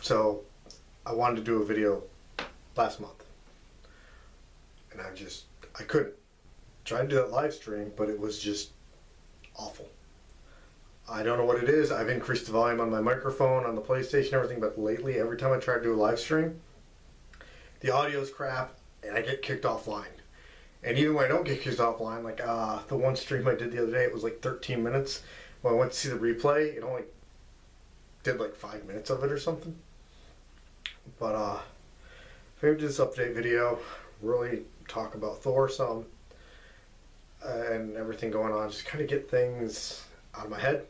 So I wanted to do a video last month, and I couldn't. Tried to do that live stream, but it was just awful. I don't know what it is. I've increased the volume on my microphone, on the PlayStation, everything, but lately, every time I try to do a live stream, the audio's crap, and I get kicked offline. And even when I don't get kicked offline, like the one stream I did the other day, it was like 13 minutes. When I went to see the replay, it only did like 5 minutes of it or something. But maybe do this update video, really talk about Thor some, and everything going on, just kind of get things out of my head.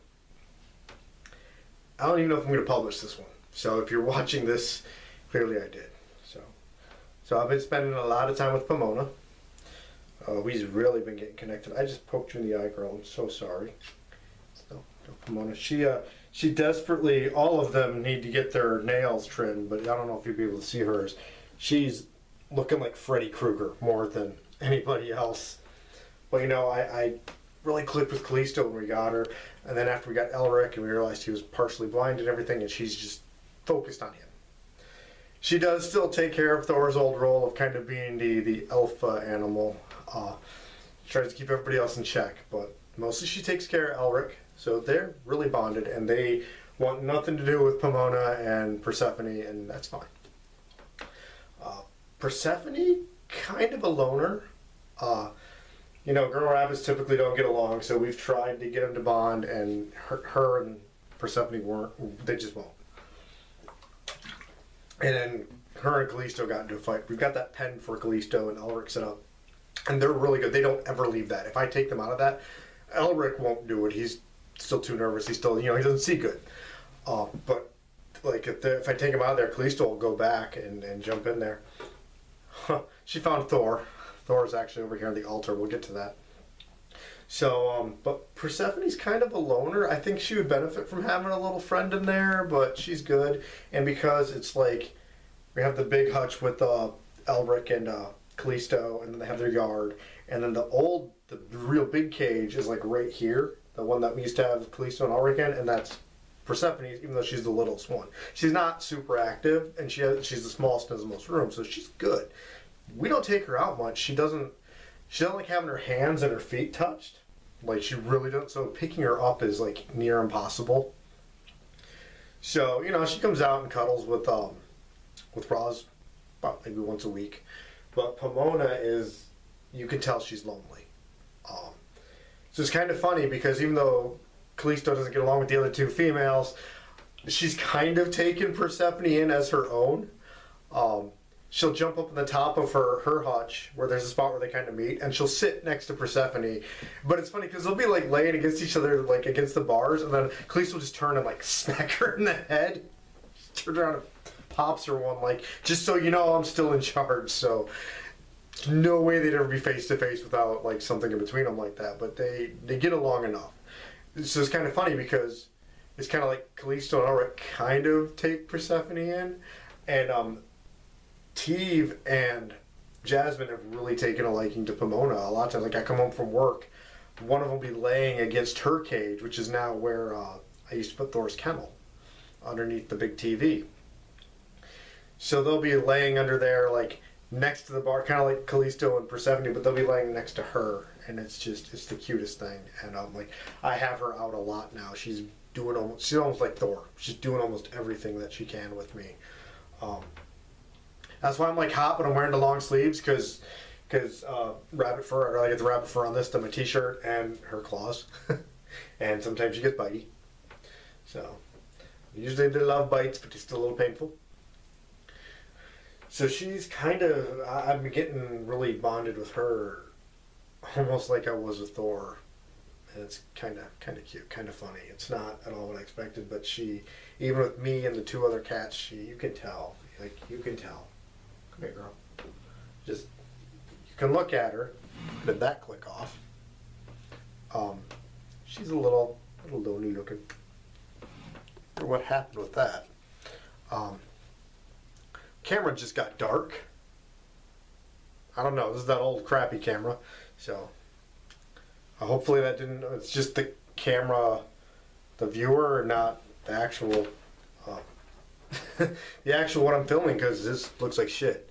I don't even know if I'm going to publish this one. So if you're watching this, clearly I did. So I've been spending a lot of time with Pomona. We've really been getting connected. I just poked you in the eye, girl. I'm so sorry. No, Pomona. She desperately, all of them need to get their nails trimmed, but I don't know if you'll be able to see hers. She's looking like Freddy Krueger more than anybody else. But you know, I really clicked with Callisto when we got her, and then after we got Elric and we realized he was partially blind and everything, and she's just focused on him. She does still take care of Thor's old role of kind of being the alpha animal. She tries to keep everybody else in check, but mostly she takes care of Elric, so they're really bonded, and they want nothing to do with Pomona and Persephone, and that's fine. Persephone, kind of a loner. You know, girl rabbits typically don't get along, so we've tried to get them to bond, and her and Persephone they just won't. And then her and Callisto got into a fight. We've got that pen for Callisto and Elric set up, and they're really good. They don't ever leave that. If I take them out of that, Elric won't do it. He's still too nervous. He's still, you know, he doesn't see good. But like if I take him out of there, Callisto will go back and jump in there. She found Thor. Thor's actually over here on the altar. We'll get to that. So, but Persephone's kind of a loner. I think she would benefit from having a little friend in there, but she's good. And because it's like, we have the big hutch with Elric and Callisto, and then they have their yard. And then the real big cage is like right here. The one that we used to have Callisto and Elric in, and that's Persephone's, even though she's the littlest one. She's not super active, and she's the smallest in the most room, so she's good. We don't take her out much. She doesn't like having her hands and her feet touched. Like, she really doesn't. So picking her up is like near impossible. So, you know, she comes out and cuddles with Roz about maybe once a week. But Pomona is, you can tell she's lonely. So it's kind of funny because even though Callisto doesn't get along with the other two females, she's kind of taken Persephone in as her own. She'll jump up on the top of her hutch where there's a spot where they kind of meet, and she'll sit next to Persephone. But it's funny because they'll be like laying against each other, like against the bars, and then Callisto will just turn and like smack her in the head. She turns around and pops her one, like, just so you know I'm still in charge. So no way they'd ever be face to face without like something in between them like that. But they get along enough. So it's kind of funny because it's kind of like Callisto and Elric kind of take Persephone in, and Teve and Jasmine have really taken a liking to Pomona. A lot of times, like I come home from work, one of them will be laying against her cage, which is now where I used to put Thor's kennel, underneath the big TV. So they'll be laying under there, like next to the bar, kind of like Callisto and Persephone, but they'll be laying next to her, and it's the cutest thing. And like I have her out a lot now. She's almost like Thor. She's doing almost everything that she can with me. That's why I'm like hot, but I'm wearing the long sleeves because rabbit fur. I'd rather get the rabbit fur on this than my t-shirt and her claws. And sometimes she gets bitey. So usually they love bites, but they're still a little painful. So she's kind of, I've been getting really bonded with her, almost like I was with Thor. And it's kind of cute, kind of funny. It's not at all what I expected, but she, even with me and the two other cats, you can tell. Like, you can tell. Come here, girl. Just, you can look at her. Did that click off? She's a little lonely looking. Or what happened with that? Camera just got dark. I don't know. This is that old crappy camera. So hopefully that didn't. It's just the camera, the viewer, not the actual the actual what I'm filming, because this looks like shit.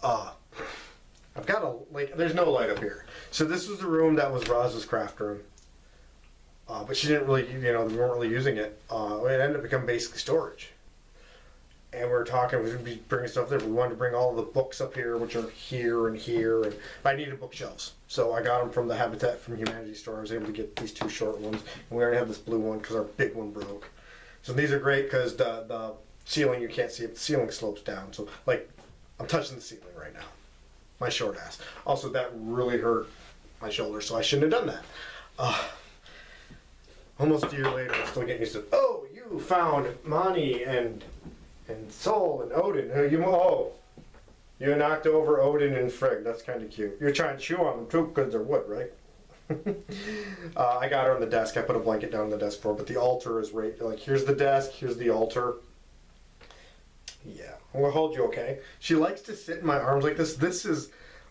Uh, I've got a, like, there's no light up here. So this was the room that was Roz's craft room. But she didn't really, we weren't really using it. It ended up becoming basically storage. And we were talking, we would be bringing stuff there. We wanted to bring all of the books up here, which are here and here. And I needed bookshelves. So I got them from the Habitat from Humanity store. I was able to get these 2 short ones. And we already have this blue one because our big one broke. So these are great because the ceiling, you can't see it. The ceiling slopes down. So, like, I'm touching the ceiling right now. My short ass. Also, that really hurt my shoulder, so I shouldn't have done that. Almost a year later, I'm still getting used to, oh, you found Mani and Sol and Odin. You knocked over Odin and Frigg. That's kind of cute. You're trying to chew on them too because they're wood, right? I got her on the desk. I put a blanket down on the desk for her, but the altar is right, like, here's the desk, here's the altar. Yeah, I'm gonna hold you, okay? She likes to sit in my arms like this.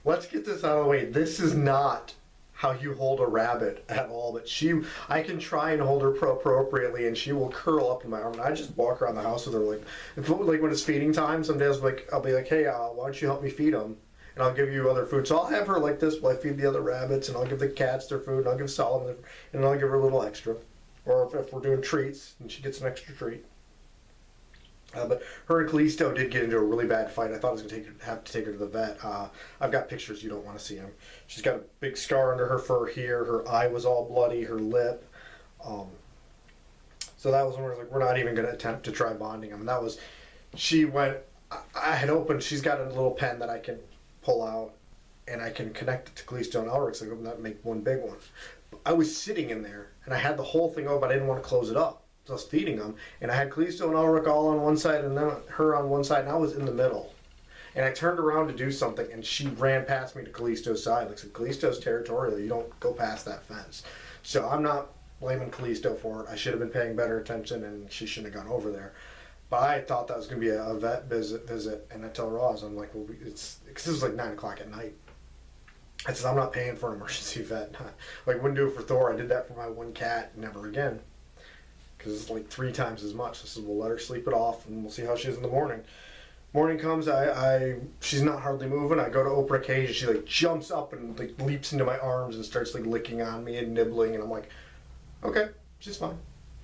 Let's get this out of the way. This is not how you hold a rabbit at all, but I can try and hold her appropriately, and she will curl up in my arm. And I just walk around the house with her, like when it's feeding time. Some days, like, I'll be like, hey, why don't you help me feed them? And I'll give you other food. So I'll have her like this while I feed the other rabbits, and I'll give the cats their food, and I'll give Solomon, and I'll give her a little extra. Or if we're doing treats, and she gets an extra treat. But her and Callisto did get into a really bad fight. I thought I was going to have to take her to the vet. I've got pictures. You don't want to see them. She's got a big scar under her fur here. Her eye was all bloody. Her lip. So that was when we're not even going to attempt to try bonding them. And that was, she went, I had opened, she's got a little pen that I can pull out, and I can connect it to Callisto and Elric, so I can make one big one. I was sitting in there, and I had the whole thing open. I didn't want to close it up. So I was feeding them, and I had Callisto and Ulrich all on one side, and then her on one side, and I was in the middle. And I turned around to do something, and she ran past me to Callisto's side. Like I said, Callisto's territorial. You don't go past that fence. So I'm not blaming Callisto for it. I should have been paying better attention, and she shouldn't have gone over there. But I thought that was going to be a vet visit, and I tell Roz, I'm like, well, because this was like 9 o'clock at night. I said, I'm not paying for an emergency vet. Like, wouldn't do it for Thor. I did that for my one cat, never again. Because it's like 3 times as much. I said, we'll let her sleep it off, and we'll see how she is in the morning. Morning comes, she's not hardly moving. I go to open a cage, and she like jumps up and like leaps into my arms and starts like licking on me and nibbling, and I'm like, okay, she's fine.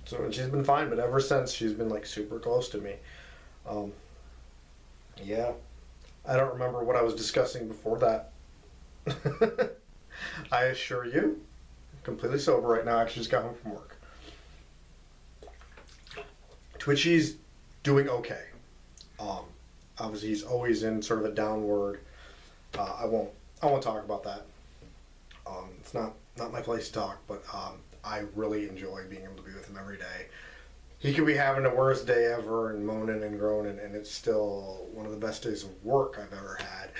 So, and she's been fine, but ever since she's been like super close to me. Yeah, I don't remember what I was discussing before that. I assure you, I'm completely sober right now. I actually just got home from work. Twitchy's doing okay. Obviously, he's always in sort of a downward. I won't talk about that. It's not my place to talk, but I really enjoy being able to be with him every day. He could be having the worst day ever and moaning and groaning, and it's still one of the best days of work I've ever had.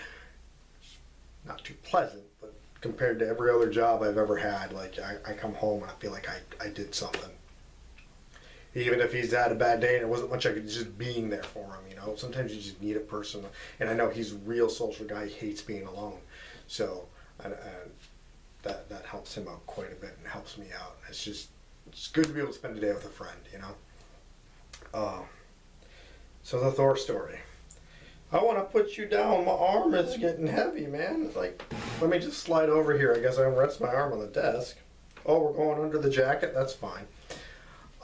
Not too pleasant, but compared to every other job I've ever had, like I come home and I feel like I did something. Even if he's had a bad day and there wasn't much I could just being there for him, you know. Sometimes you just need a person, and I know he's a real social guy. He hates being alone, so and that helps him out quite a bit and helps me out. It's good to be able to spend a day with a friend, you know. So the Thor story. I want to put you down. My arm is getting heavy, man. Like, let me just slide over here. I guess I can rest my arm on the desk. Oh, we're going under the jacket? That's fine.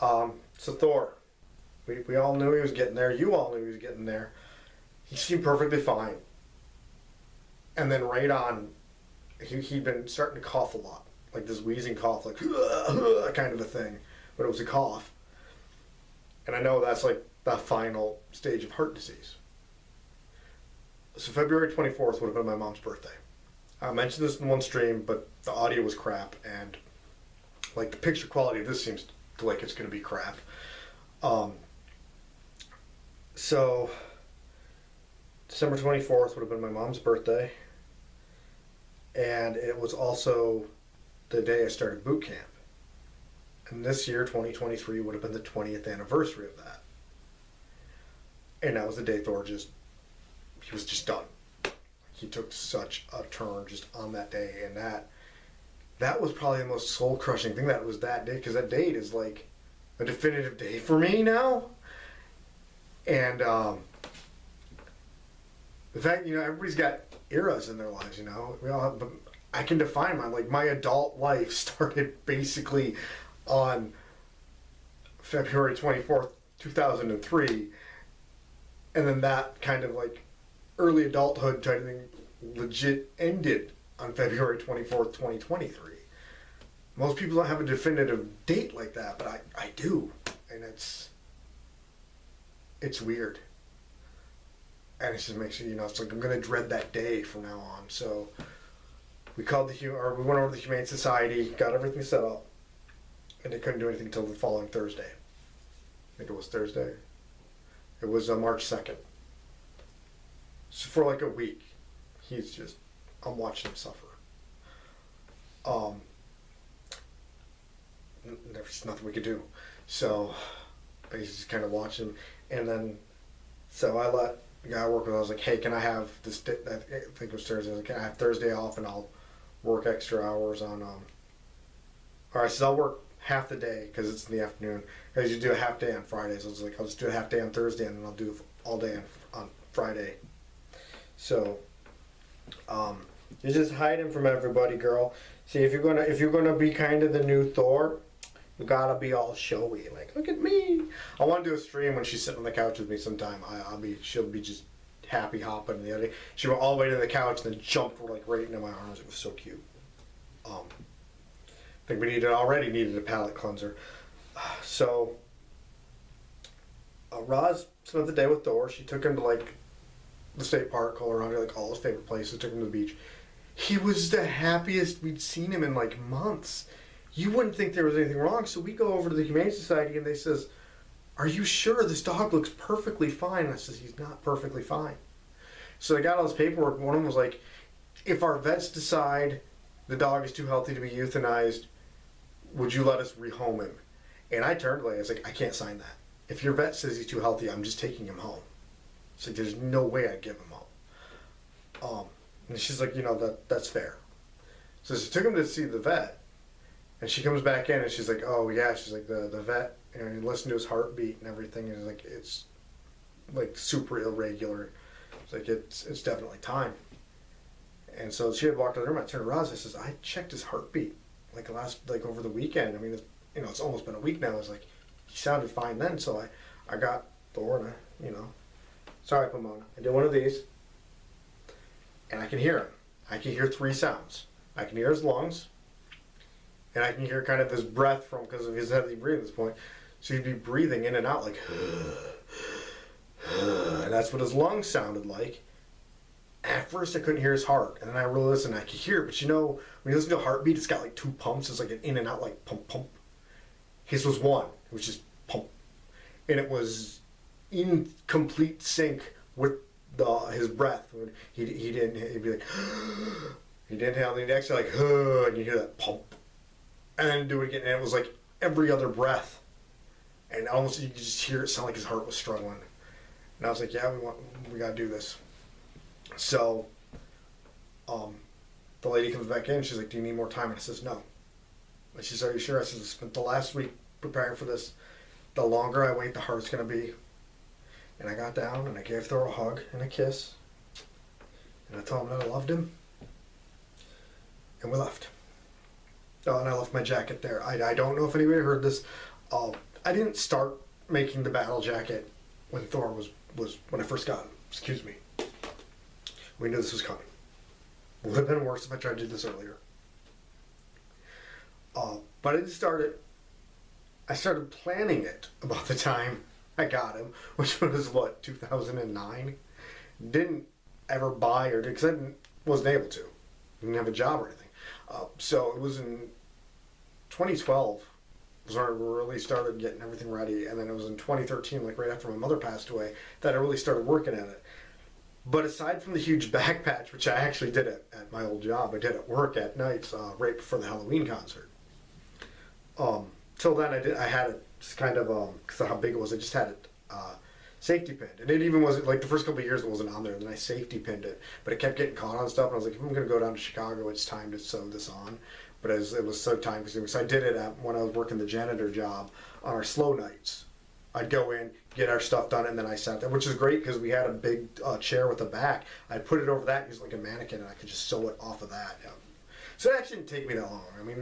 So Thor, we all knew he was getting there. You all knew he was getting there. He seemed perfectly fine. And then right on, he'd been starting to cough a lot. Like this wheezing cough, like kind of a thing. But it was a cough. And I know that's like the final stage of heart disease. So February 24th would have been my mom's birthday. I mentioned this in one stream, but the audio was crap, and like the picture quality of this seems like it's going to be crap. So December 24th would have been my mom's birthday, and it was also the day I started boot camp. And this year, 2023, would have been the 20th anniversary of that. And that was the day Thor he was just done. He took such a turn just on that day, and that was probably the most soul-crushing thing that was that day, because that date is like a definitive day for me now. And the fact, everybody's got eras in their lives, we all have, but I can define mine. Like, my adult life started basically on February 24th, 2003, and then that kind of like early adulthood type of thing legit ended on February 24th, 2023. Most people don't have a definitive date like that, but I do, and it's weird. And it just makes you, it's like I'm gonna dread that day from now on. So we went over to the Humane Society, got everything set up, and they couldn't do anything until the following Thursday. I think it was Thursday. It was March 2nd. So for like a week, I'm watching him suffer. There's nothing we could do. So I just kind of watching him, and then so I let the guy I work with. I was like, "Hey, can I have this?" I think it was Thursday. I was like, "Can I have Thursday off, and I'll work extra hours on?" All right, so I'll work half the day because it's in the afternoon. I usually do a half day on Fridays. I was like, I'll just do a half day on Thursday, and then I'll do all day on Friday. So, you just hide him from everybody, girl. See, if you're gonna be kind of the new Thor, you gotta be all showy. Like, look at me. I want to do a stream when she's sitting on the couch with me sometime. She'll be just happy hopping in the other. She went all the way to the couch and then jumped like right into my arms. It was so cute. I think we already needed a palate cleanser. So, Roz spent the day with Thor. She took him to like the state park, all around like all his favorite places. Took him to the beach. He was the happiest we'd seen him in like months. You wouldn't think there was anything wrong. So we go over to the Humane Society and they says, "Are you sure this dog looks perfectly fine?" And I says, "He's not perfectly fine." So they got all this paperwork. One of them was like, "If our vets decide the dog is too healthy to be euthanized, would you let us rehome him?" And I turned away. I was like, "I can't sign that. If your vet says he's too healthy, I'm just taking him home." It's like, there's no way I'd give him home. And she's like, that's fair. So she took him to see the vet, and she comes back in, and she's like, "Oh yeah," she's like, the vet, you listen to his heartbeat and everything, and it's like super irregular. It's like, it's definitely time. And so she had walked out of the room. I turned to Roz. I says, "I checked his heartbeat like over the weekend. I mean, it's almost been a week now." I was like, "He sounded fine then." So I got Thor, and sorry, Pomona. I did one of these, and I can hear him. I can hear 3 sounds. I can hear his lungs, and I can hear kind of this breath because of his heavy breathing at this point. So he'd be breathing in and out like, and that's what his lungs sounded like. At first, I couldn't hear his heart, and then I really listened. I could hear it, but when you listen to a heartbeat, it's got like 2 pumps. It's like an in and out, like pump, pump. His was 1. It was just pump, and it was in complete sync with his breath. He'd be like, he'd inhale, and he'd exhale like, and you hear that pump, and then do it again, and it was like every other breath, and almost you could just hear it sound like his heart was struggling. And I was like, "Yeah, we gotta do this." So, the lady comes back in. She's like, "Do you need more time?" And I says, "No." And she says, "Are you sure?" I says, "I spent the last week preparing for this. The longer I wait, the harder it's gonna be." And I got down and I gave Thor a hug and a kiss, and I told him that I loved him, and we left. Oh, and I left my jacket there. I don't know if anybody heard this. I didn't start making the battle jacket when Thor was when I first got him. Excuse me. We knew this was coming. Would have been worse if I tried to do this earlier. But I started planning it about the time I got him, which was 2009. Didn't ever buy because I wasn't able to. Didn't have a job or anything. So it was in 2012 was when I really started getting everything ready, and then it was in 2013, like right after my mother passed away, that I really started working at it. But aside from the huge back patch, which I actually did at my old job, I did at work at nights right before the Halloween concert. Till then, I had it just kind of because of how big it was. I just had it safety pinned, and it even wasn't like the first couple of years it wasn't on there. And then I safety pinned it, but it kept getting caught on stuff. And I was like, if I'm going to go down to Chicago, it's time to sew this on. But it was so time consuming. So I did it when I was working the janitor job on our slow nights. I'd go in, get our stuff done, and then I sat there, which is great because we had a big chair with a back. I put it over that, use like a mannequin, and I could just sew it off of that. Yeah. So it actually didn't take me that long. I mean,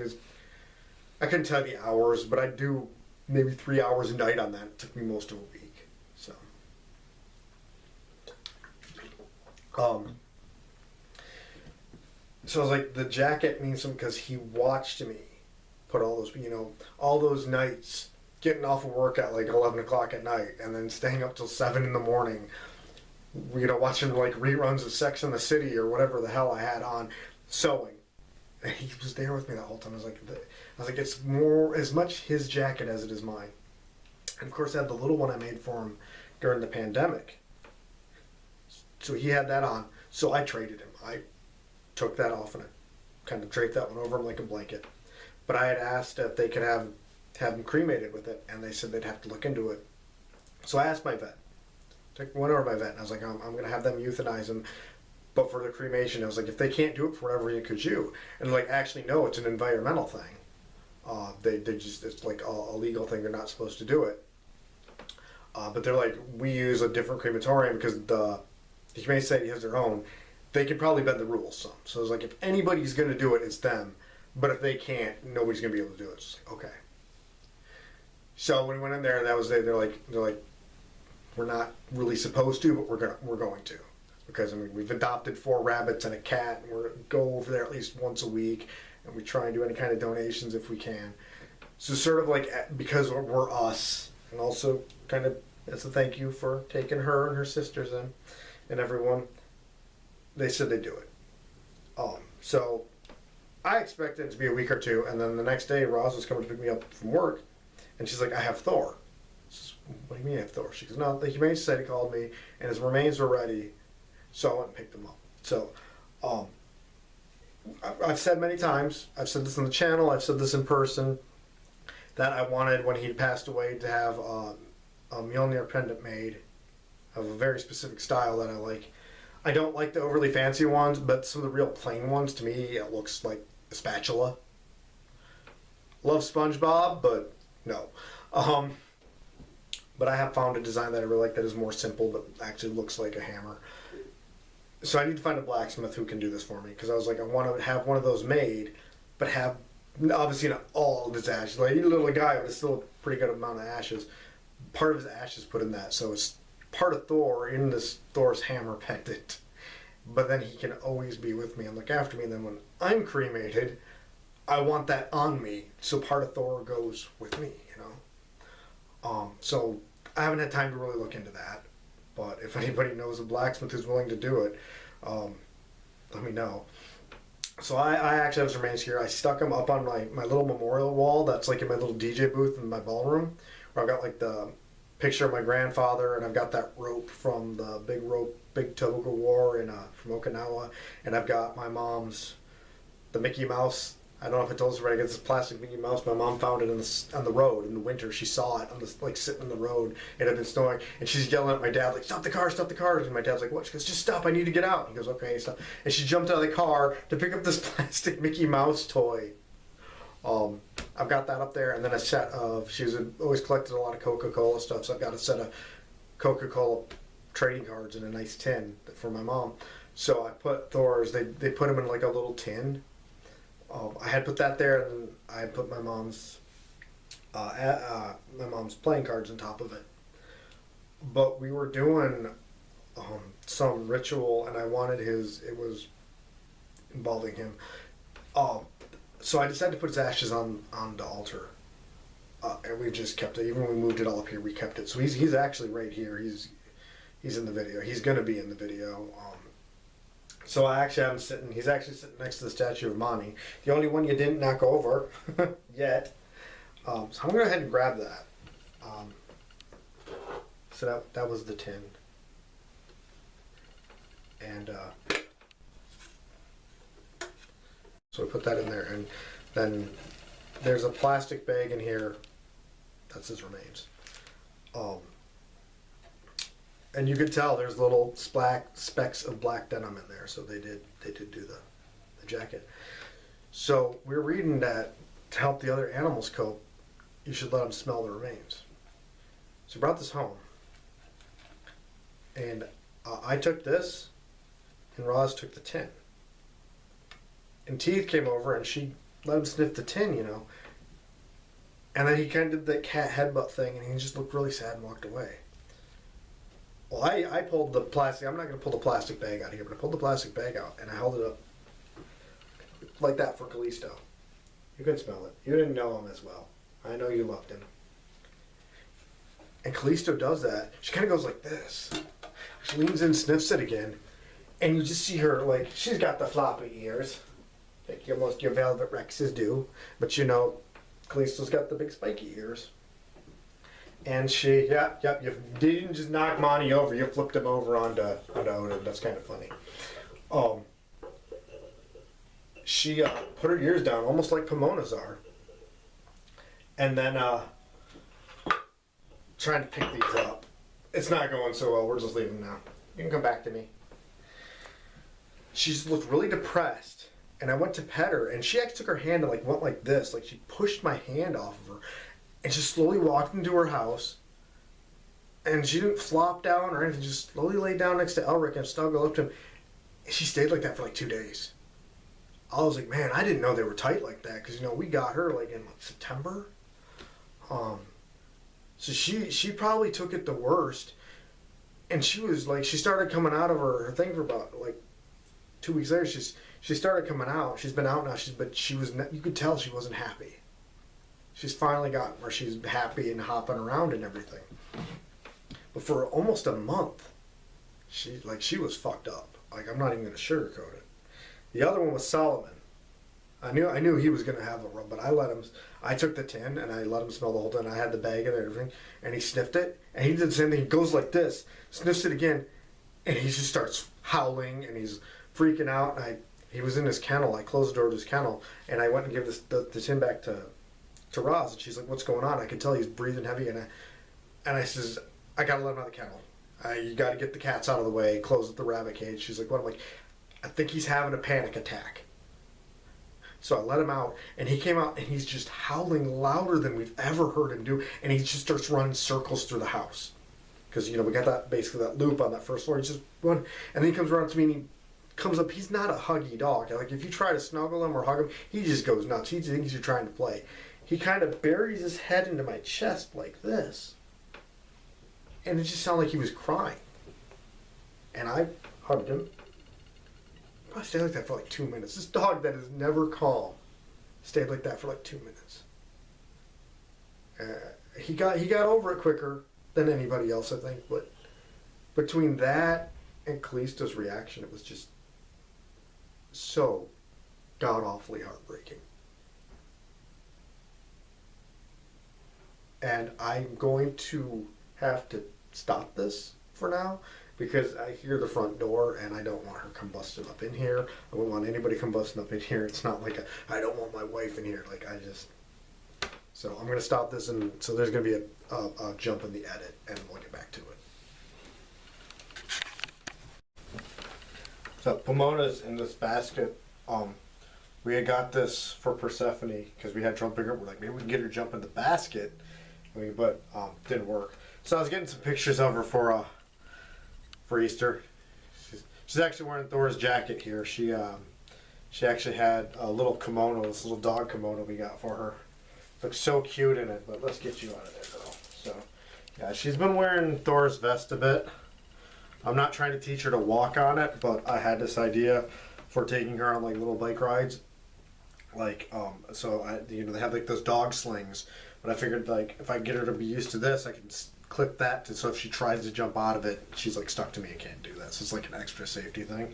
I couldn't tell you the hours, but I do maybe 3 hours a night on that. It took me most of a week. So, so I was like, the jacket means something because he watched me put all those, all those nights getting off of work at like 11 o'clock at night and then staying up till 7 in the morning, watching like reruns of Sex and the City or whatever the hell I had on, sewing. And he was there with me that whole time. I was like, it's more as much his jacket as it is mine. And of course, I had the little one I made for him during the pandemic. So he had that on. So I traded him. I took that off and I kind of draped that one over him like a blanket. But I had asked if they could have him cremated with it, and they said they'd have to look into it. So I asked my vet. Went over to my vet, and I was like, I'm going to have them euthanize him. But for the cremation, I was like, if they can't do it for whatever reason, could you? And like, actually, no, it's an environmental thing. They just, it's like a legal thing. They're not supposed to do it. But they're like, we use a different crematorium because the Humane Society has their own. They could probably bend the rules some. So it's like, if anybody's going to do it, it's them. But if they can't, nobody's going to be able to do it. It's like, okay. So when we went in there, that was they're like, we're not really supposed to, but we're going to. Because, I mean, we've adopted 4 rabbits and a cat, and we're go over there at least once a week, and we try and do any kind of donations if we can. So sort of like, because we're us, and also kind of as a thank you for taking her and her sisters in, and everyone, they said they'd do it. So I expected it to be a week or two, and then the next day, Roz was coming to pick me up from work, and she's like, I have Thor. I says, what do you mean you have Thor? She goes, no, the Humane Society called me, and his remains were ready. So I went and picked them up. So, I've said many times, I've said this on the channel, I've said this in person, that I wanted, when he passed away, to have a Mjolnir pendant made of a very specific style that I like. I don't like the overly fancy ones, but some of the real plain ones, to me, it looks like a spatula. Love SpongeBob, but no. But I have found a design that I really like that is more simple, but actually looks like a hammer. So I need to find a blacksmith who can do this for me, because I was like, I want to have one of those made, but have obviously not all of his ashes. Like, he's a little guy, but it's still a pretty good amount of ashes. Part of his ashes put in that, so it's part of Thor in this Thor's hammer pendant. But then he can always be with me and look after me. And then when I'm cremated, I want that on me, so part of Thor goes with me, So I haven't had time to really look into that. But if anybody knows a blacksmith who's willing to do it, let me know. So I actually have some remains here. I stuck them up on my little memorial wall that's like in my little DJ booth in my ballroom, where I've got like the picture of my grandfather, and I've got that rope from the big Tohoku War from Okinawa, and I've got my mom's, the Mickey Mouse. I don't know if I told you already. I got this plastic Mickey Mouse. My mom found it on the road in the winter. She saw it sitting in the road. It had been snowing, and she's yelling at my dad like, "Stop the car! Stop the car!" And my dad's like, "What?" She goes, "Just stop! I need to get out." He goes, "Okay, stop." And she jumped out of the car to pick up this plastic Mickey Mouse toy. I've got that up there, and then a set of. She's always collected a lot of Coca-Cola stuff, so I've got a set of Coca-Cola trading cards in a nice tin for my mom. So I put Thor's. They put them in like a little tin. I had put that there, and then I put my mom's playing cards on top of it. But we were doing some ritual, and I wanted it was involving him. So I decided to put his ashes on the altar, and we just kept it. Even when we moved it all up here, we kept it. So he's actually right here. He's in the video. He's going to be in the video. So I actually have him sitting. He's actually sitting next to the statue of Mani, the only one you didn't knock over yet. So I'm gonna go ahead and grab that. So that was the tin, and so we put that in there, and then there's a plastic bag in here. That's his remains. And you could tell there's little specks of black denim in there, so they did do the jacket. So we're reading that to help the other animals cope, you should let them smell the remains. So we brought this home. And I took this, and Roz took the tin. And Teeth came over, and she let him sniff the tin, you know. And then he kind of did that cat headbutt thing, and he just looked really sad and walked away. Well, I pulled the plastic. I'm not going to pull the plastic bag out here, but I pulled the plastic bag out, and I held it up like that for Callisto. You couldn't smell it. You didn't know him as well. I know you loved him. And Callisto does that. She kind of goes like this. She leans in, sniffs it again, and you just see her, like, she's got the floppy ears, like most your Velvet Rexes do, but you know, Callisto's got the big spiky ears. And she, you didn't just knock Monty over, you flipped him over onto Odin. That's kind of funny. She put her ears down, almost like Pomona's are, and then trying to pick these up. It's not going so well. We're just leaving now. You can come back to me. She just looked really depressed, and I went to pet her, and she actually took her hand and like went like this, like she pushed my hand off of her, and just slowly walked into her house. And she didn't flop down or anything. Just slowly laid down next to Elric and snuggled up to him. And she stayed like that for like 2 days. I was like, man, I didn't know they were tight like that, because you know we got her like in like September. So she probably took it the worst, and she was like, she started coming out of her thing for about like 2 weeks later. She started coming out. She's been out now. But she was, you could tell she wasn't happy. She's finally gotten where she's happy and hopping around and everything. But for almost a month, she was fucked up. Like, I'm not even gonna sugarcoat it. The other one was Solomon. I knew he was gonna have a rub, but I took the tin and I let him smell the whole tin. I had the bag and everything, and he sniffed it, and he did the same thing. He goes like this, sniffs it again, and he just starts howling and he's freaking out. And he was in his kennel. I closed the door to his kennel, and I went and gave the tin back to Roz, and she's like, "What's going on?" I could tell he's breathing heavy, and I says, "I gotta let him out of the kennel. You gotta get the cats out of the way. Close the rabbit cage." She's like, "What?" I'm like, "I think he's having a panic attack." So I let him out, and he came out, and he's just howling louder than we've ever heard him do, and he just starts running circles through the house. Because, you know, we got that, basically that loop on that first floor. He's just running, and then he comes around to me, and he comes up. He's not a huggy dog. Like, if you try to snuggle him or hug him, he just goes nuts. He thinks you're trying to play. He kind of buries his head into my chest like this, and it just sounded like he was crying. And I hugged him. I stayed like that for like 2 minutes. This dog that is never calm stayed like that for like 2 minutes. He got over it quicker than anybody else, I think. But between that and Callisto's reaction, it was just so god awfully heartbreaking. And I'm going to have to stop this for now, because I hear the front door and I don't want her combusting up in here. I wouldn't want anybody combusting up in here. It's not like I don't want my wife in here. Like, so I'm going to stop this, and so there's going to be a jump in the edit, and we'll get back to it. So Pomona's in this basket. We had got this for Persephone because we had trouble picking up. We're like, maybe we can get her jump in the basket, but didn't work. So I was getting some pictures of her for Easter. She's actually wearing Thor's jacket here. She actually had a little kimono, this little dog kimono we got for her. Looks so cute in it, but let's get you out of there, girl. So, yeah, she's been wearing Thor's vest a bit. I'm not trying to teach her to walk on it, but I had this idea for taking her on like little bike rides. Like, they have like those dog slings, but I figured like if I get her to be used to this, I can clip that so if she tries to jump out of it, she's like stuck to me and can't do that. So it's like an extra safety thing.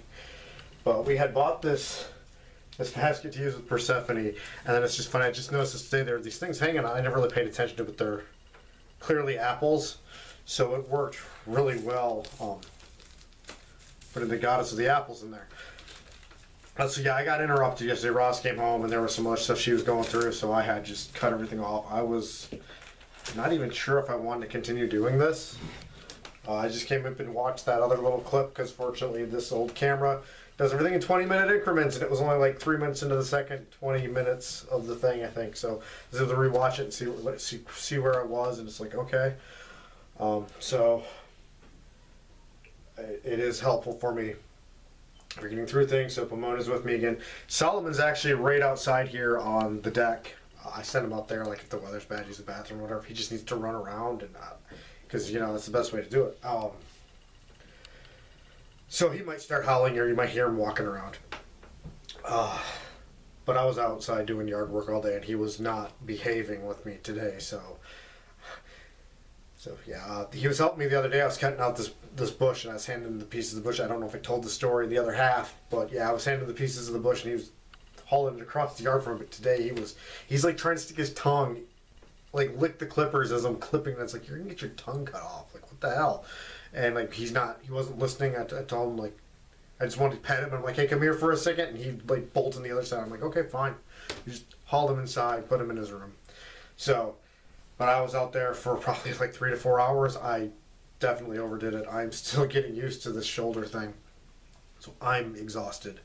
But we had bought this basket to use with Persephone, and then it's just funny. I just noticed today there are these things hanging on. I never really paid attention to it, but they're clearly apples, so it worked really well. Putting the goddess of the apples in there. So yeah, I got interrupted yesterday. Ross came home and there was some other stuff she was going through, so I had just cut everything off. I was not even sure if I wanted to continue doing this. I just came up and watched that other little clip because fortunately this old camera does everything in 20-minute increments, and it was only like 3 minutes into the second 20 minutes of the thing, I think. So I was able to rewatch it and see where I was, and it's like, okay. So it is helpful for me for getting through things. So Pomona's with me again. Solomon's actually right outside here on the deck. I send him out there, like if the weather's bad, use the bathroom, or whatever. He just needs to run around, and because that's the best way to do it. So he might start howling, or you might hear him walking around. But I was outside doing yard work all day, and he was not behaving with me today. So yeah, he was helping me the other day. I was cutting out this bush, and I was handing him the pieces of the bush. I don't know if I told the story the other half, but yeah, I was handing him the pieces of the bush, and he was hauling it across the yard for me. But today he's like trying to stick his tongue, like lick the clippers as I'm clipping. And it's like, you're gonna get your tongue cut off. Like, what the hell? And like he wasn't listening. I told him, like, I just wanted to pet him. I'm like, hey, come here for a second. And he like bolted on the other side. I'm like, okay, fine. We just hauled him inside, put him in his room. So, but I was out there for probably like 3 to 4 hours. I definitely overdid it. I'm still getting used to this shoulder thing. So I'm exhausted.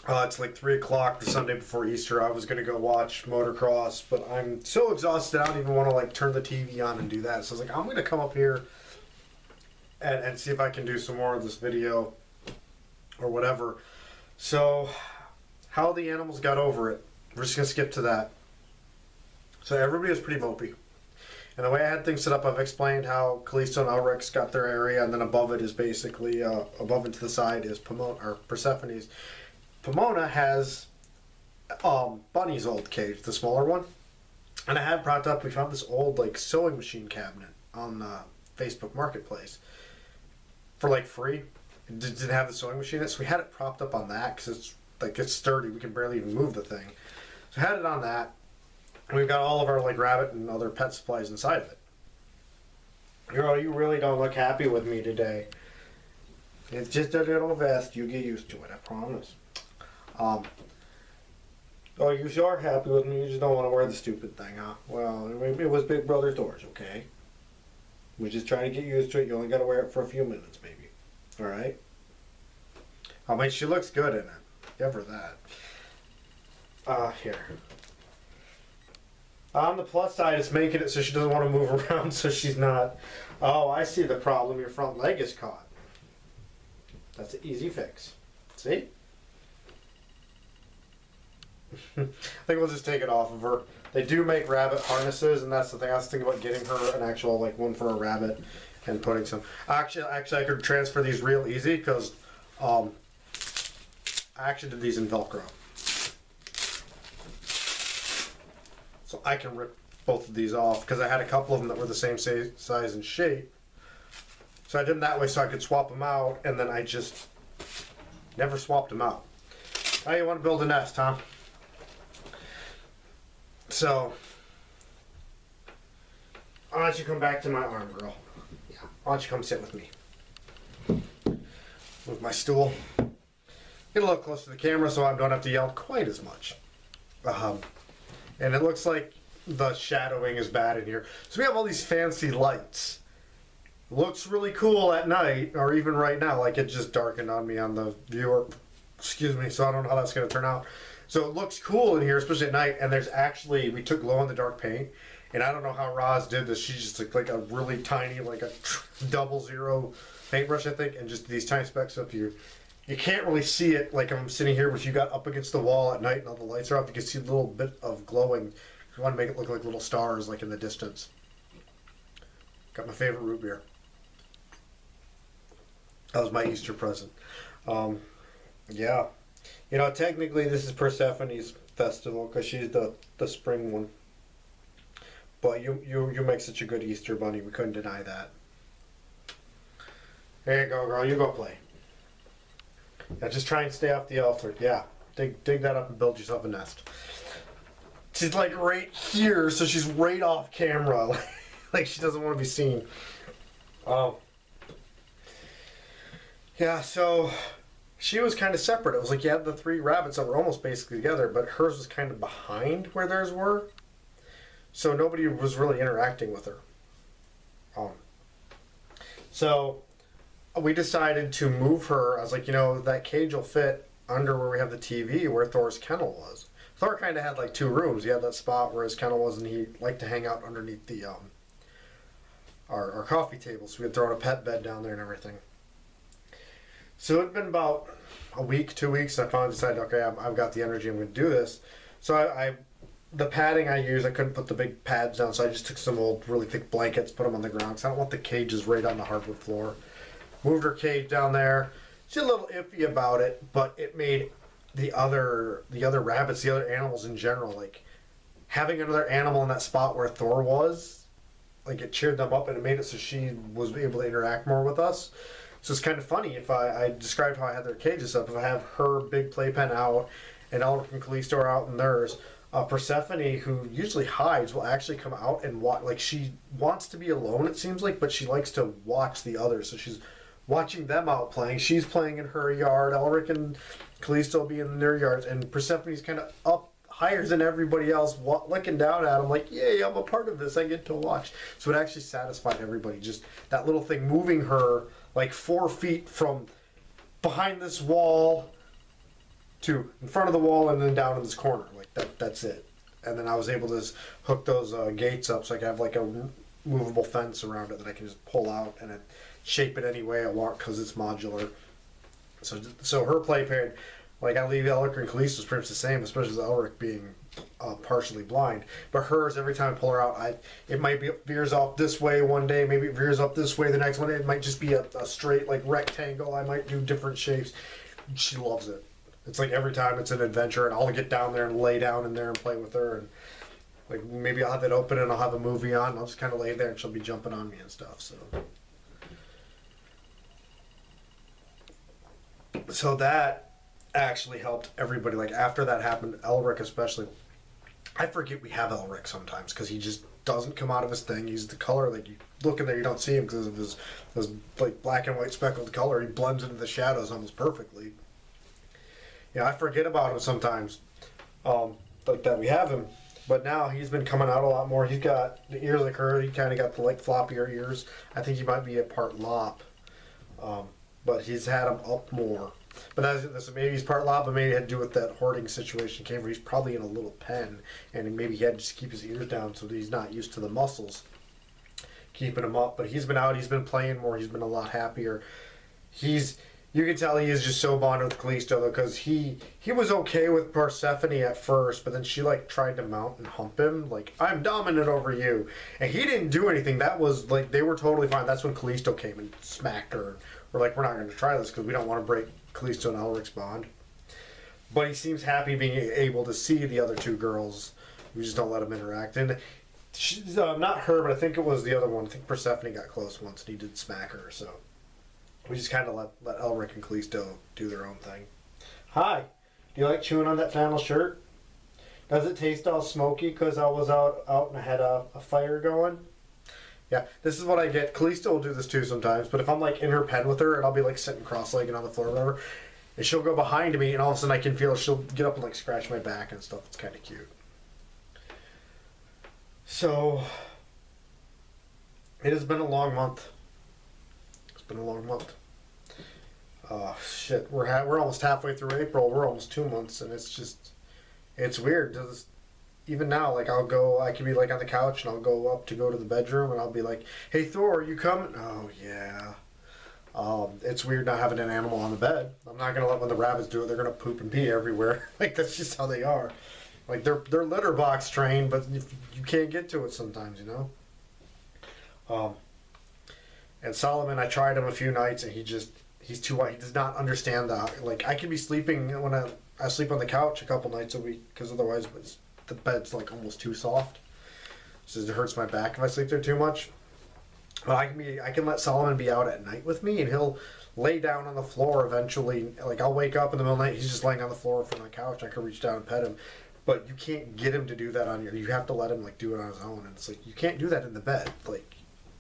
It's like 3 o'clock the Sunday before Easter. I was going to go watch motocross, but I'm so exhausted I don't even want to like turn the TV on and do that. So I was like, I'm going to come up here and see if I can do some more of this video or whatever. So how the animals got over it, we're just going to skip to that. So everybody was pretty mopey. And the way I had things set up, I've explained how Callisto and Elric's got their area, and then above it is basically, above and to the side is Persephone's. Pomona has Bunny's old cage, the smaller one. And I had brought up, we found this old like sewing machine cabinet on Facebook Marketplace for like free. It didn't have the sewing machine in it, so we had it propped up on that because it's sturdy. We can barely even move the thing. So I had it on that. And we've got all of our like rabbit and other pet supplies inside of it. Girl, you really don't look happy with me today. It's just a little vest. You get used to it, I promise. Oh, you sure are happy with me. You just don't want to wear the stupid thing, huh? Well, it was Big Brother Thor's, okay? We're just trying to get used to it. You only got to wear it for a few minutes, maybe. All right? I mean, she looks good in it. Give her that. Here. On the plus side, it's making it so she doesn't want to move around, so she's not. Oh, I see the problem. Your front leg is caught. That's an easy fix. See? I think we'll just take it off of her. They do make rabbit harnesses, and that's the thing. I was thinking about getting her an actual like one for a rabbit and putting some. Actually, I could transfer these real easy because I actually did these in Velcro, so I can rip both of these off because I had a couple of them that were the same size and shape. So I did them that way so I could swap them out, and then I just never swapped them out. How you want to build a nest, huh? So, why don't you come back to my arm, girl? Yeah. Why don't you come sit with me? Move my stool. Get a little closer to the camera so I don't have to yell quite as much. And it looks like the shadowing is bad in here. So we have all these fancy lights. Looks really cool at night, or even right now. Like it just darkened on me on the viewer. Excuse me. So I don't know how that's going to turn out. So it looks cool in here, especially at night, and there's actually, we took glow-in-the-dark paint, and I don't know how Roz did this. She just took like a really tiny, like a 00 paintbrush, I think, and just these tiny specks up here. You can't really see it like I'm sitting here, but if you got up against the wall at night and all the lights are off, you can see a little bit of glowing. You want to make it look like little stars, like in the distance. Got my favorite root beer. That was my Easter present. Yeah. You know, technically this is Persephone's festival because she's the spring one. But you make such a good Easter bunny, we couldn't deny that. There you go, girl. You go play. Yeah, just try and stay off the altar. Yeah, dig that up and build yourself a nest. She's like right here, so she's right off camera, like she doesn't want to be seen. Yeah, so she was kind of separate. It was like you had the 3 rabbits that were almost basically together, but hers was kind of behind where theirs were. So nobody was really interacting with her. So we decided to move her. I was like, that cage will fit under where we have the TV, where Thor's kennel was. Thor kind of had like 2 rooms. He had that spot where his kennel was, and he liked to hang out underneath the our coffee table. So we had thrown a pet bed down there and everything. So it'd been about a week, 2 weeks, and I finally decided, okay, I've got the energy, I'm going to do this. So the padding I used, I couldn't put the big pads down, so I just took some old, really thick blankets, put them on the ground, because I don't want the cages right on the hardwood floor. Moved her cage down there. She's a little iffy about it, but it made the other rabbits, the other animals in general, like, having another animal in that spot where Thor was, like, it cheered them up, and it made it so she was able to interact more with us. So it's kind of funny if I described how I had their cages up. If I have her big playpen out and Elric and Callisto are out in theirs, Persephone, who usually hides, will actually come out and watch. Like, she wants to be alone, it seems like, but she likes to watch the others. So she's watching them out playing. She's playing in her yard. Elric and Callisto will be in their yards, and Persephone's kind of up higher than everybody else, looking down at them like, yay, I'm a part of this. I get to watch. So it actually satisfied everybody. Just that little thing moving her like 4 feet from behind this wall to in front of the wall and then down in this corner. Like that's it. And then I was able to just hook those gates up so I can have like a movable fence around it that I can just pull out and shape it any way I want because it's modular. So her playpen, like I leave Elric and Callisto's pretty much the same, especially with Elric being partially blind. But hers, every time I pull her out, it might be veers off this way one day, maybe it veers up this way the next one. It might just be a straight like rectangle. I might do different shapes. She loves it. It's like every time it's an adventure, and I'll get down there and lay down in there and play with her, and like maybe I'll have it open and I'll have a movie on. And I'll just kind of lay there and she'll be jumping on me and stuff. So that actually helped everybody. Like after that happened, Elric especially. I forget we have Elric sometimes because he just doesn't come out of his thing. He's the color, like you look in there, you don't see him because of his like black and white speckled color. He blends into the shadows almost perfectly. Yeah, I forget about him sometimes, like that we have him. But now he's been coming out a lot more. He's got the ears like her. He kind of got the like floppier ears. I think he might be a part lop, but he's had them up more. But that's maybe he's part lop, but maybe it had to do with that hoarding situation came where he's probably in a little pen, and maybe he had to just keep his ears down so that he's not used to the muscles keeping him up. But he's been out, he's been playing more, he's been a lot happier. You can tell he is just so bonded with Callisto though, because he was okay with Persephone at first, but then she like tried to mount and hump him, like I'm dominant over you, and he didn't do anything. That was like they were totally fine. That's when Callisto came and smacked her. We're like, we're not going to try this because we don't want to break Callisto and Elric's bond. But he seems happy being able to see the other two girls. We just don't let him interact. And she's not her, but I think it was the other one. I think Persephone got close once and he did smack her. So we just kind of let Elric and Callisto do their own thing. Hi, do you like chewing on that flannel shirt? Does it taste all smoky because I was out and I had a fire going? Yeah, this is what I get. Callisto will do this too sometimes, but if I'm like in her pen with her and I'll be like sitting cross-legged on the floor or whatever, and she'll go behind me and all of a sudden I can feel she'll get up and like scratch my back and stuff. It's kind of cute. So, it has been a long month. It's been a long month. Shit, we're almost halfway through April. We're almost 2 months, and it's weird. Even now, like I can be like on the couch and I'll go up to go to the bedroom and I'll be like, "Hey Thor, are you coming?" Oh yeah. It's weird not having an animal on the bed. I'm not gonna let when the rabbits do it. They're gonna poop and pee everywhere. Like that's just how they are. Like they're litter box trained, but you can't get to it sometimes, you know. And Solomon, I tried him a few nights and he's too white. He does not understand that. Like I can be sleeping when I sleep on the couch a couple nights a week because otherwise the bed's like almost too soft, so it hurts my back if I sleep there too much. But I can let Solomon be out at night with me, and he'll lay down on the floor eventually. Like I'll wake up in the middle of the night, he's just laying on the floor in front of the couch. I can reach down and pet him, but you can't get him to do that on your. You have to let him like do it on his own, and it's like you can't do that in the bed. Like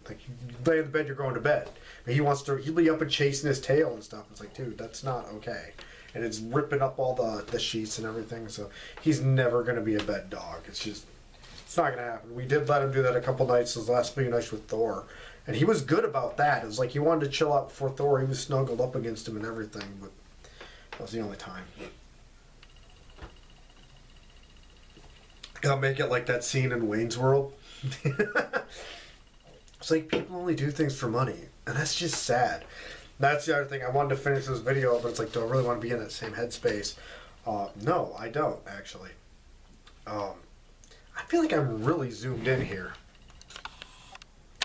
you lay in the bed, you're going to bed. But he'll be up and chasing his tail and stuff. It's like, dude, that's not okay. And it's ripping up all the sheets and everything. So he's never going to be a bed dog. It's not going to happen. We did let him do that a couple nights, those last few nights with Thor. And he was good about that. It was like he wanted to chill out before Thor. He was snuggled up against him and everything. But that was the only time. I'll make it like that scene in Wayne's World. It's like people only do things for money, and that's just sad. That's the other thing. I wanted to finish this video, but it's like, do I really want to be in that same headspace? No, I don't actually. I feel like I'm really zoomed in here.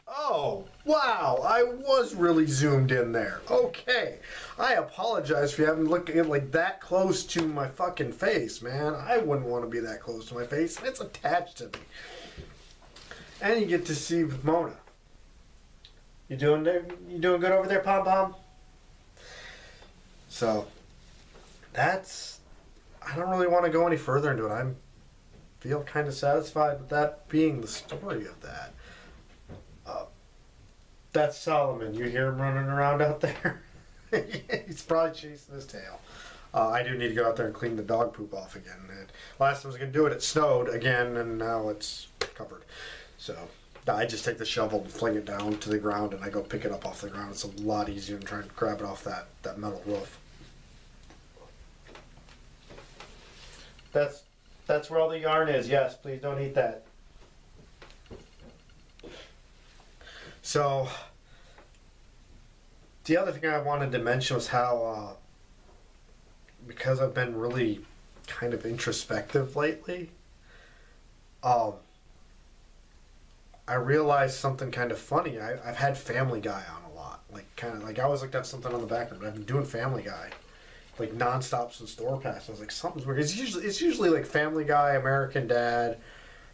Oh, wow, I was really zoomed in there. Okay. I apologize for you having looked at like that close to my fucking face, man. I wouldn't want to be that close to my face, and it's attached to me. And you get to see Mona. You doing good over there, Pom Pom? So, that's... I don't really want to go any further into it. I feel kind of satisfied with that being the story of that. That's Solomon. You hear him running around out there? He's probably chasing his tail. I do need to go out there and clean the dog poop off again. And last time I was going to do it, it snowed again, and now it's covered. So I just take the shovel and fling it down to the ground, and I go pick it up off the ground. It's a lot easier than trying to grab it off that metal roof. That's where all the yarn is. Yes, please don't eat that. So, the other thing I wanted to mention was how, because I've been really kind of introspective lately, I realized something kind of funny. I've had Family Guy on a lot. I always looked at something on the background, but I've been doing Family Guy, like nonstop since Thor passed. I was like, something's weird. It's usually like Family Guy, American Dad,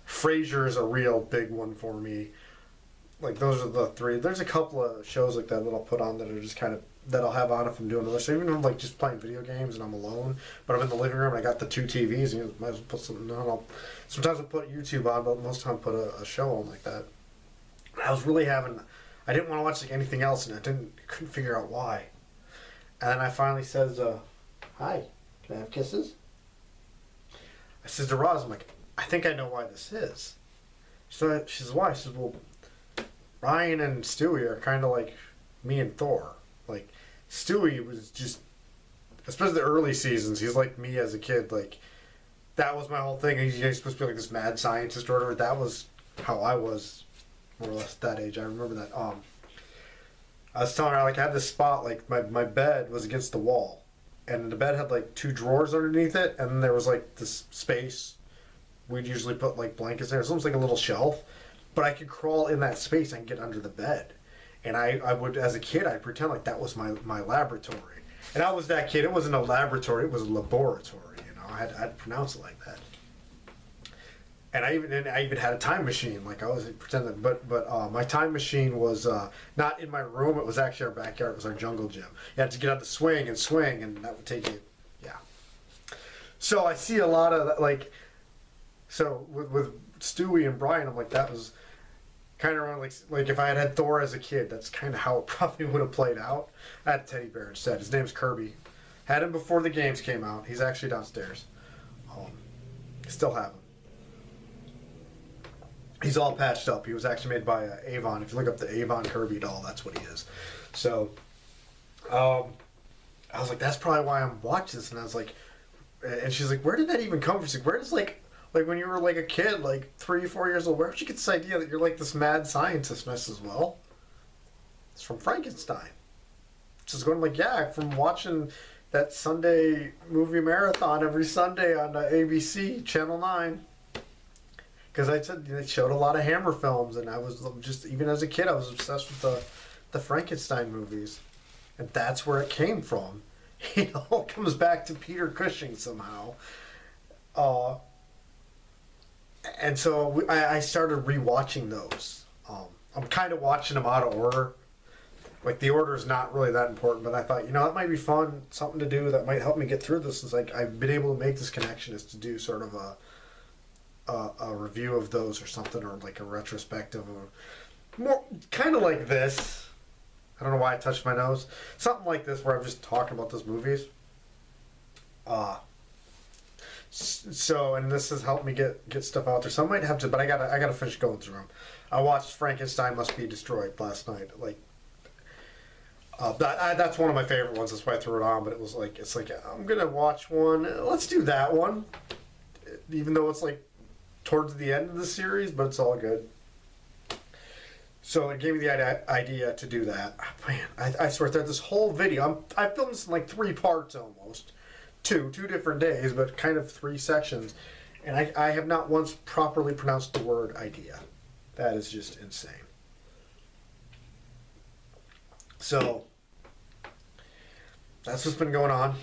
Frasier is a real big one for me. Like, those are the three. There's a couple of shows like that I'll put on that are just kind of, that I'll have on if I'm doing other stuff. Even if I'm like just playing video games and I'm alone, but I'm in the living room and I got the two TVs, and might as well put something on. Sometimes I'll put YouTube on, but most of the time I'll put a show on like that. I was really I didn't want to watch like anything else, and couldn't figure out why. And then I finally says, hi, can I have kisses? I says to Roz, I'm like, I think I know why this is. So she says, why? She says, well, Ryan and Stewie are kind of like me and Thor. Like, Stewie was just, especially the early seasons, he's like me as a kid. Like, that was my whole thing. He's supposed to be like this mad scientist or whatever. That was how I was, more or less, at that age. I remember that. I was telling her, like, I had this spot, like, my bed was against the wall. And the bed had, like, 2 drawers underneath it. And then there was, like, this space. We'd usually put, like, blankets there. It's almost like a little shelf. But I could crawl in that space and get under the bed. And I would, as a kid, I'd pretend like that was my laboratory. And I was that kid. It wasn't a laboratory. It was a laboratory, you know. I had to pronounce it like that. And I even had a time machine. Like, I was pretending. But my time machine was not in my room. It was actually our backyard. It was our jungle gym. You had to get on the swing, and that would take you, yeah. So I see a lot of, like, so with Stewie and Brian, I'm like, that was kind of like if I had Thor as a kid, that's kind of how it probably would have played out. I had a teddy bear instead. His name's Kirby. Had him before the games came out. He's actually downstairs. Still have him. He's all patched up. He was actually made by Avon. If you look up the Avon Kirby doll, that's what he is. So, I was like, that's probably why I'm watching this. And I was like, and she's like, where did that even come from? She's like, where does like when you were like a kid, like 3, 4 years old, where did you get this idea that you're like this mad scientist? And I says, well, it's from Frankenstein. She's going like, yeah, from watching that Sunday movie marathon every Sunday on ABC, Channel 9. Because I said they showed a lot of Hammer films, and I was just, even as a kid, I was obsessed with the Frankenstein movies. And that's where it came from. It all comes back to Peter Cushing somehow. And so I started rewatching those. I'm kind of watching them out of order. Like, the order is not really that important, but I thought, you know, that might be fun, something to do that might help me get through this. It's like, I've been able to make this connection is to do sort of a review of those or something, or like a retrospective, or more kind of like this. I don't know why I touched my nose. Something like this where I'm just talking about those movies. So, and this has helped me get stuff out there. So I might have to, but I gotta finish going through them. I watched Frankenstein Must Be Destroyed last night. Like, that's one of my favorite ones. That's why I threw it on. But it's like I'm gonna watch one. Let's do that one, even though it's like towards the end of the series, but it's all good. So it gave me the idea to do that. Man, I swear that this whole video, I filmed this in like 3 parts almost. Two different days, but kind of 3 sections. And I have not once properly pronounced the word idea. That is just insane. So, that's what's been going on.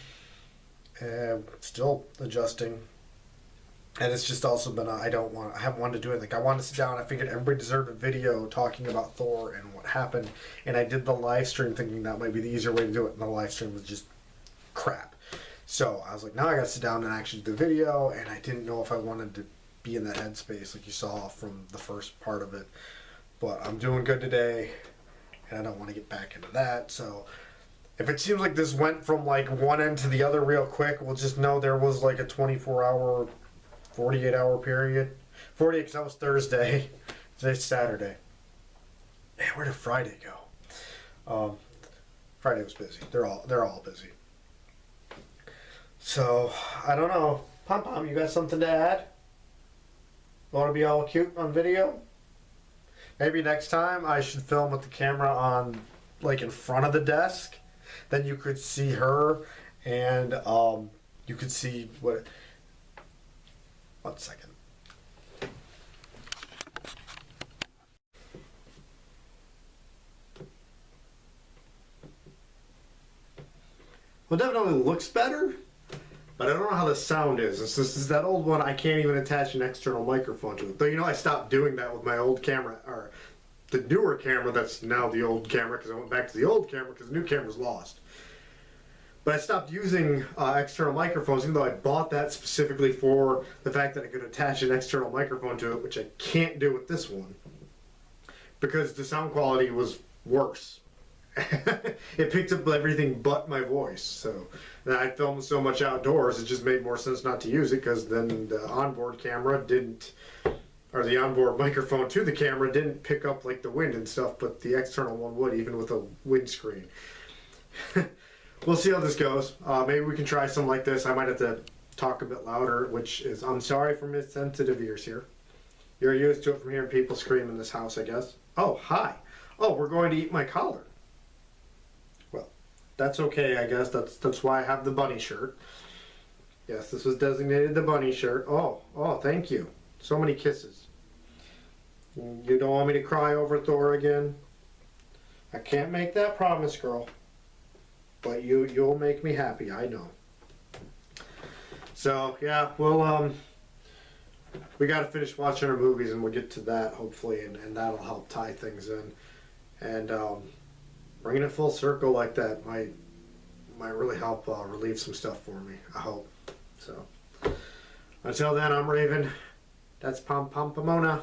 Still adjusting. And it's just also been, I haven't wanted to do anything. I wanted to sit down. I figured everybody deserved a video talking about Thor and what happened. And I did the live stream thinking that might be the easier way to do it. And the live stream was just crap. So I was like, now I got to sit down and actually do the video. And I didn't know if I wanted to be in that headspace like you saw from the first part of it. But I'm doing good today. And I don't want to get back into that. So if it seems like this went from like one end to the other real quick, we'll just know there was like a 24-hour... 48-hour period. 48 because that was Thursday. Today's Saturday. Man, where did Friday go? Friday was busy. They're all busy. So I don't know. Pom Pom, you got something to add? Want to be all cute on video? Maybe next time I should film with the camera on, like, in front of the desk. Then you could see her, and you could see what. 1 second. Well, it definitely looks better, but I don't know how the sound is. This is that old one. I can't even attach an external microphone to it. Though, you know, I stopped doing that with my old camera, or the newer camera that's now the old camera, because I went back to the old camera because the new camera's lost. But I stopped using external microphones, even though I bought that specifically for the fact that I could attach an external microphone to it, which I can't do with this one, because the sound quality was worse. It picked up everything but my voice. So I filmed so much outdoors, it just made more sense not to use it, because then the onboard camera didn't, or the onboard microphone to the camera didn't pick up like the wind and stuff, but the external one would, even with a windscreen. We'll see how this goes. Maybe we can try something like this. I might have to talk a bit louder, which is, I'm sorry for Miss Sensitive ears here. You're used to it from hearing people scream in this house, I guess. Oh, hi. Oh, we're going to eat my collar. Well, that's okay, I guess. That's why I have the bunny shirt. Yes, this was designated the bunny shirt. Oh, thank you. So many kisses. You don't want me to cry over Thor again? I can't make that promise, girl. But you'll make me happy, I know. So yeah, well, we got to finish watching our movies, and we'll get to that hopefully, and that'll help tie things in. And bringing it full circle like that might really help relieve some stuff for me. I hope. So until then, I'm Raven. That's Pom Pom Pomona.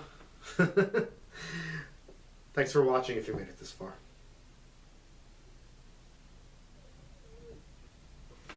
Thanks for watching if you made it this far.